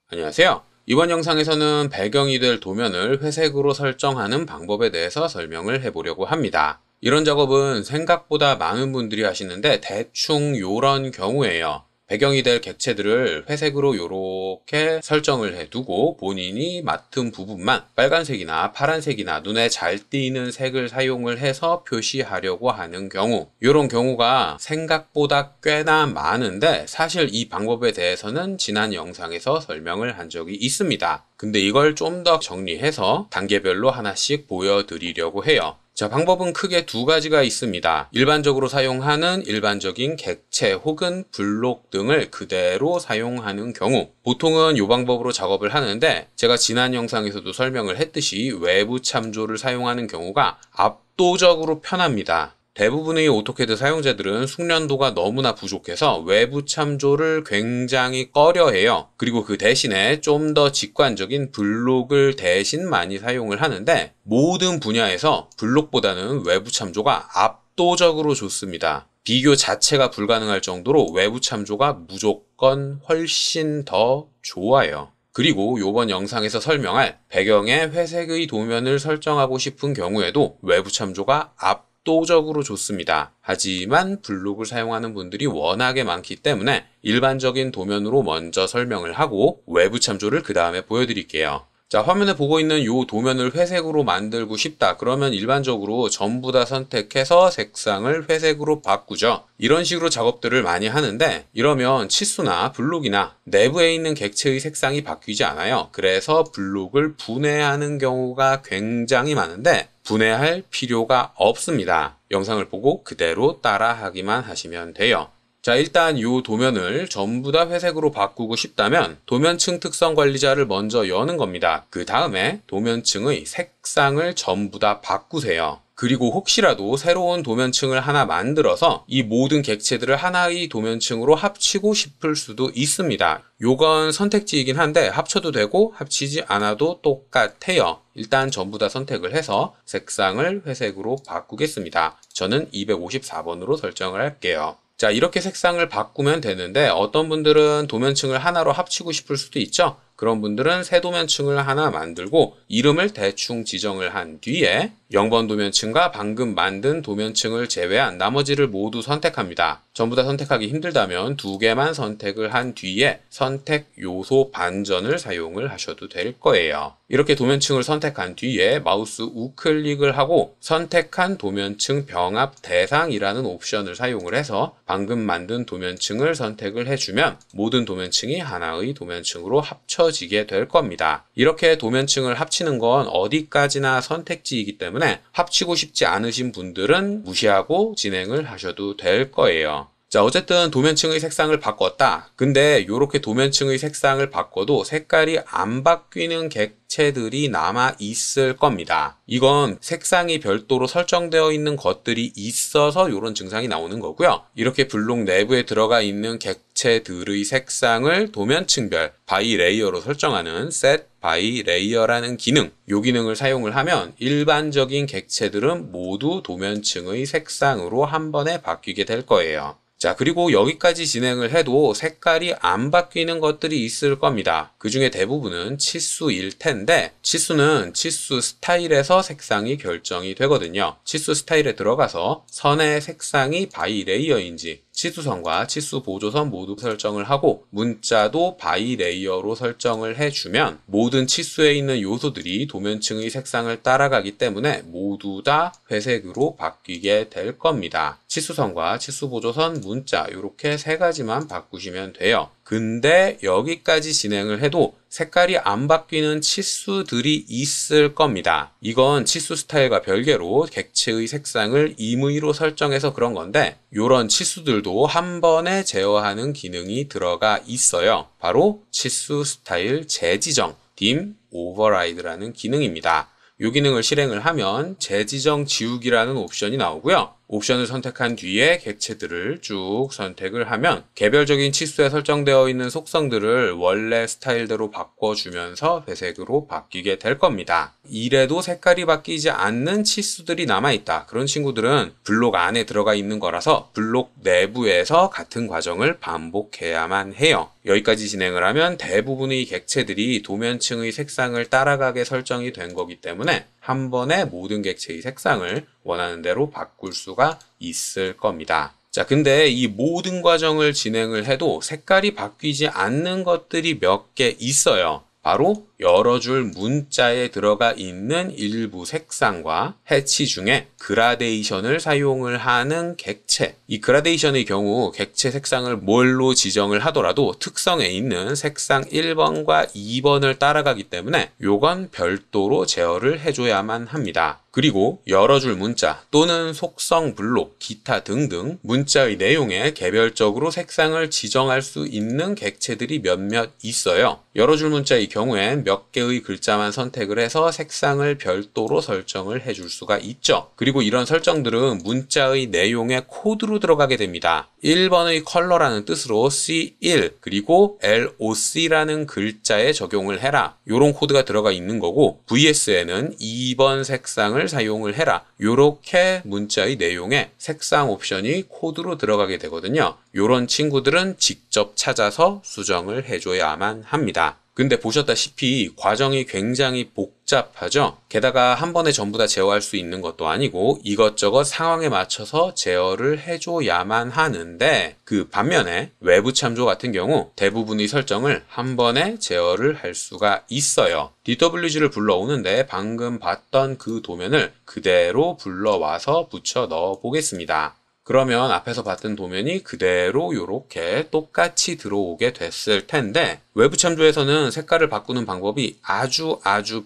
안녕하세요. 이번 영상에서는 배경이 될 도면을 회색으로 설정하는 방법에 대해서 설명을 해보려고 합니다. 이런 작업은 생각보다 많은 분들이 하시는데 대충 요런 경우에요. 배경이 될 객체들을 회색으로 요렇게 설정을 해두고 본인이 맡은 부분만 빨간색이나 파란색이나 눈에 잘 띄는 색을 사용을 해서 표시하려고 하는 경우, 이런 경우가 생각보다 꽤나 많은데 사실 이 방법에 대해서는 지난 영상에서 설명을 한 적이 있습니다. 근데 이걸 좀 더 정리해서 단계별로 하나씩 보여드리려고 해요. 자, 방법은 크게 두 가지가 있습니다. 일반적으로 사용하는 일반적인 객체 혹은 블록 등을 그대로 사용하는 경우, 보통은 이 방법으로 작업을 하는데 제가 지난 영상에서도 설명을 했듯이 외부 참조를 사용하는 경우가 압도적으로 편합니다. 대부분의 오토캐드 사용자들은 숙련도가 너무나 부족해서 외부 참조를 굉장히 꺼려해요. 그리고 그 대신에 좀 더 직관적인 블록을 대신 많이 사용을 하는데, 모든 분야에서 블록보다는 외부 참조가 압도적으로 좋습니다. 비교 자체가 불가능할 정도로 외부 참조가 무조건 훨씬 더 좋아요. 그리고 이번 영상에서 설명할 배경에 회색의 도면을 설정하고 싶은 경우에도 외부 참조가 압도적으로 좋습니다. 하지만 블록을 사용하는 분들이 워낙에 많기 때문에 일반적인 도면으로 먼저 설명을 하고 외부 참조를 그 다음에 보여드릴게요. 자, 화면에 보고 있는 이 도면을 회색으로 만들고 싶다. 그러면 일반적으로 전부 다 선택해서 색상을 회색으로 바꾸죠. 이런 식으로 작업들을 많이 하는데, 이러면 치수나 블록이나 내부에 있는 객체의 색상이 바뀌지 않아요. 그래서 블록을 분해하는 경우가 굉장히 많은데 분해할 필요가 없습니다. 영상을 보고 그대로 따라하기만 하시면 돼요. 자, 일단 이 도면을 전부 다 회색으로 바꾸고 싶다면 도면층 특성 관리자를 먼저 여는 겁니다. 그 다음에 도면층의 색상을 전부 다 바꾸세요. 그리고 혹시라도 새로운 도면층을 하나 만들어서 이 모든 객체들을 하나의 도면층으로 합치고 싶을 수도 있습니다. 요건 선택지이긴 한데 합쳐도 되고 합치지 않아도 똑같아요. 일단 전부 다 선택을 해서 색상을 회색으로 바꾸겠습니다. 저는 254번으로 설정을 할게요. 자, 이렇게 색상을 바꾸면 되는데 어떤 분들은 도면층을 하나로 합치고 싶을 수도 있죠. 그런 분들은 새 도면층을 하나 만들고 이름을 대충 지정을 한 뒤에 0번 도면층과 방금 만든 도면층을 제외한 나머지를 모두 선택합니다. 전부 다 선택하기 힘들다면 두 개만 선택을 한 뒤에 선택 요소 반전을 사용을 하셔도 될 거예요. 이렇게 도면층을 선택한 뒤에 마우스 우클릭을 하고 선택한 도면층 병합 대상이라는 옵션을 사용을 해서 방금 만든 도면층을 선택을 해주면 모든 도면층이 하나의 도면층으로 합쳐지게 될 겁니다. 이렇게 도면층을 합치는 건 어디까지나 선택지이기 때문에 합치고 싶지 않으신 분들은 무시하고 진행을 하셔도 될 거예요. 자, 어쨌든 도면층의 색상을 바꿨다. 근데 이렇게 도면층의 색상을 바꿔도 색깔이 안 바뀌는 객체들이 남아 있을 겁니다. 이건 색상이 별도로 설정되어 있는 것들이 있어서 이런 증상이 나오는 거고요. 이렇게 블록 내부에 들어가 있는 객체들의 색상을 도면층별 바이 레이어로 설정하는 Set by Layer라는 기능, 이 기능을 사용을 하면 일반적인 객체들은 모두 도면층의 색상으로 한 번에 바뀌게 될 거예요. 자, 그리고 여기까지 진행을 해도 색깔이 안 바뀌는 것들이 있을 겁니다. 그 중에 대부분은 치수일 텐데, 치수는 치수 스타일에서 색상이 결정이 되거든요. 치수 스타일에 들어가서 선의 색상이 바이 레이어인지 치수선과 치수 보조선 모두 설정을 하고 문자도 바이 레이어로 설정을 해주면 모든 치수에 있는 요소들이 도면층의 색상을 따라가기 때문에 모두 다 회색으로 바뀌게 될 겁니다. 치수선과 치수 보조선, 문자 이렇게 세 가지만 바꾸시면 돼요. 근데 여기까지 진행을 해도 색깔이 안 바뀌는 치수들이 있을 겁니다. 이건 치수 스타일과 별개로 객체의 색상을 임의로 설정해서 그런 건데, 이런 치수들도 한 번에 제어하는 기능이 들어가 있어요. 바로 치수 스타일 재지정, dim override라는 기능입니다. 이 기능을 실행을 하면 재지정 지우기라는 옵션이 나오고요. 옵션을 선택한 뒤에 객체들을 쭉 선택을 하면 개별적인 치수에 설정되어 있는 속성들을 원래 스타일대로 바꿔주면서 회색으로 바뀌게 될 겁니다. 이래도 색깔이 바뀌지 않는 치수들이 남아있다. 그런 친구들은 블록 안에 들어가 있는 거라서 블록 내부에서 같은 과정을 반복해야만 해요. 여기까지 진행을 하면 대부분의 객체들이 도면층의 색상을 따라가게 설정이 된 거기 때문에 한 번에 모든 객체의 색상을 원하는 대로 바꿀 수가 있을 겁니다. 자, 근데 이 모든 과정을 진행을 해도 색깔이 바뀌지 않는 것들이 몇 개 있어요. 바로 여러 줄 문자에 들어가 있는 일부 색상과 해치 중에 그라데이션을 사용을 하는 객체. 이 그라데이션의 경우 객체 색상을 뭘로 지정을 하더라도 특성에 있는 색상 1번과 2번을 따라가기 때문에 요건 별도로 제어를 해줘야만 합니다. 그리고 여러 줄 문자 또는 속성 블록, 기타 등등 문자의 내용에 개별적으로 색상을 지정할 수 있는 객체들이 몇몇 있어요. 여러 줄 문자의 경우엔 몇 개의 글자만 선택을 해서 색상을 별도로 설정을 해줄 수가 있죠. 그리고 이런 설정들은 문자의 내용에 코드로 들어가게 됩니다. 1번의 컬러라는 뜻으로 C1 그리고 LOC라는 글자에 적용을 해라. 요런 코드가 들어가 있는 거고 VS에는 2번 색상을 사용을 해라. 요렇게 문자의 내용에 색상 옵션이 코드로 들어가게 되거든요. 요런 친구들은 직접 찾아서 수정을 해줘야만 합니다. 근데 보셨다시피 과정이 굉장히 복잡하죠? 게다가 한 번에 전부 다 제어할 수 있는 것도 아니고 이것저것 상황에 맞춰서 제어를 해줘야만 하는데 그 반면에 외부 참조 같은 경우 대부분의 설정을 한 번에 제어를 할 수가 있어요. DWG를 불러오는데 방금 봤던 그 도면을 그대로 불러와서 붙여 넣어 보겠습니다. 그러면 앞에서 봤던 도면이 그대로 이렇게 똑같이 들어오게 됐을 텐데 외부 참조에서는 색깔을 바꾸는 방법이 아주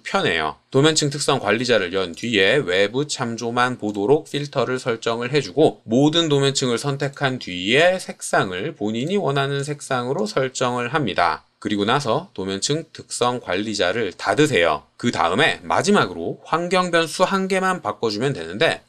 편해요. 도면층 특성 관리자를 연 뒤에 외부 참조만 보도록 필터를 설정을 해주고 모든 도면층을 선택한 뒤에 색상을 본인이 원하는 색상으로 설정을 합니다. 그리고 나서 도면층 특성 관리자를 닫으세요. 그 다음에 마지막으로 환경 변수 한 개만 바꿔주면 되는데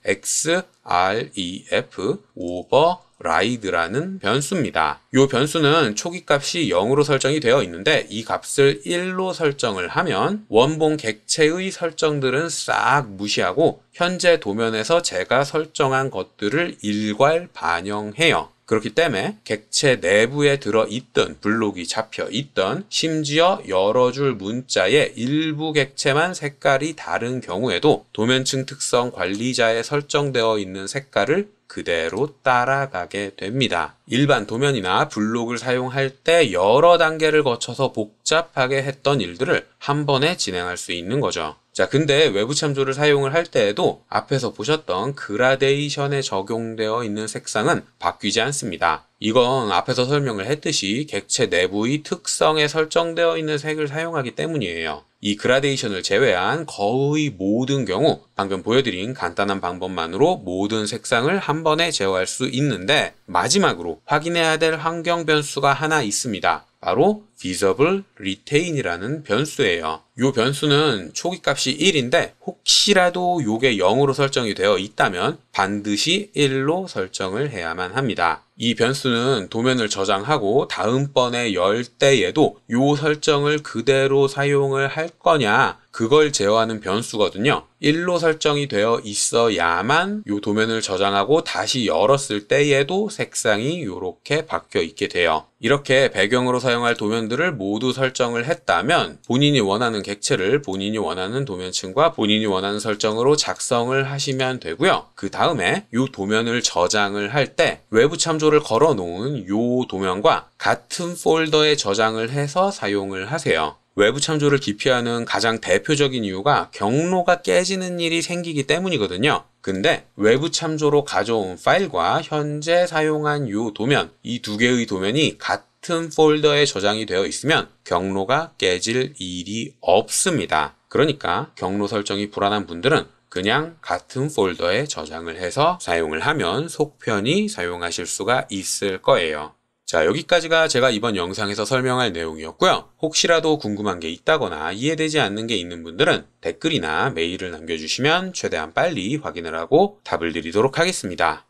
XREF override라는 변수입니다. 이 변수는 초기 값이 0으로 설정이 되어 있는데 이 값을 1로 설정을 하면 원본 객체의 설정들은 싹 무시하고 현재 도면에서 제가 설정한 것들을 일괄 반영해요. 그렇기 때문에 객체 내부에 들어있던 블록이 잡혀있던 심지어 여러 줄 문자의 일부 객체만 색깔이 다른 경우에도 도면층 특성 관리자에 설정되어 있는 색깔을 그대로 따라가게 됩니다. 일반 도면이나 블록을 사용할 때 여러 단계를 거쳐서 복잡하게 했던 일들을 한 번에 진행할 수 있는 거죠. 자, 근데 외부 참조를 사용을 할 때에도 앞에서 보셨던 그라데이션에 적용되어 있는 색상은 바뀌지 않습니다. 이건 앞에서 설명을 했듯이 객체 내부의 특성에 설정되어 있는 색을 사용하기 때문이에요. 이 그라데이션을 제외한 거의 모든 경우 방금 보여드린 간단한 방법만으로 모든 색상을 한 번에 제어할 수 있는데 마지막으로 확인해야 될 환경 변수가 하나 있습니다. 바로 visible retain이라는 변수예요. 이 변수는 초기 값이 1인데 혹시라도 이게 0으로 설정이 되어 있다면 반드시 1로 설정을 해야만 합니다. 이 변수는 도면을 저장하고 다음번에 열 때에도 이 설정을 그대로 사용을 할 거냐 그걸 제어하는 변수거든요. 1로 설정이 되어 있어야만 이 도면을 저장하고 다시 열었을 때에도 색상이 이렇게 바뀌어 있게 돼요. 이렇게 배경으로 사용할 도면들을 모두 설정을 했다면 본인이 원하는 객체를 본인이 원하는 도면층과 본인이 원하는 설정으로 작성을 하시면 되고요. 그 다음에 이 도면을 저장을 할 때 외부 참조를 걸어 놓은 이 도면과 같은 폴더에 저장을 해서 사용을 하세요. 외부 참조를 기피하는 가장 대표적인 이유가 경로가 깨지는 일이 생기기 때문이거든요. 근데 외부 참조로 가져온 파일과 현재 사용한 이 도면, 이 두 개의 도면이 같은 폴더에 저장이 되어 있으면 경로가 깨질 일이 없습니다. 그러니까 경로 설정이 불안한 분들은 그냥 같은 폴더에 저장을 해서 사용을 하면 속 편히 사용하실 수가 있을 거예요. 자, 여기까지가 제가 이번 영상에서 설명할 내용이었고요. 혹시라도 궁금한 게 있다거나 이해되지 않는 게 있는 분들은 댓글이나 메일을 남겨주시면 최대한 빨리 확인을 하고 답을 드리도록 하겠습니다.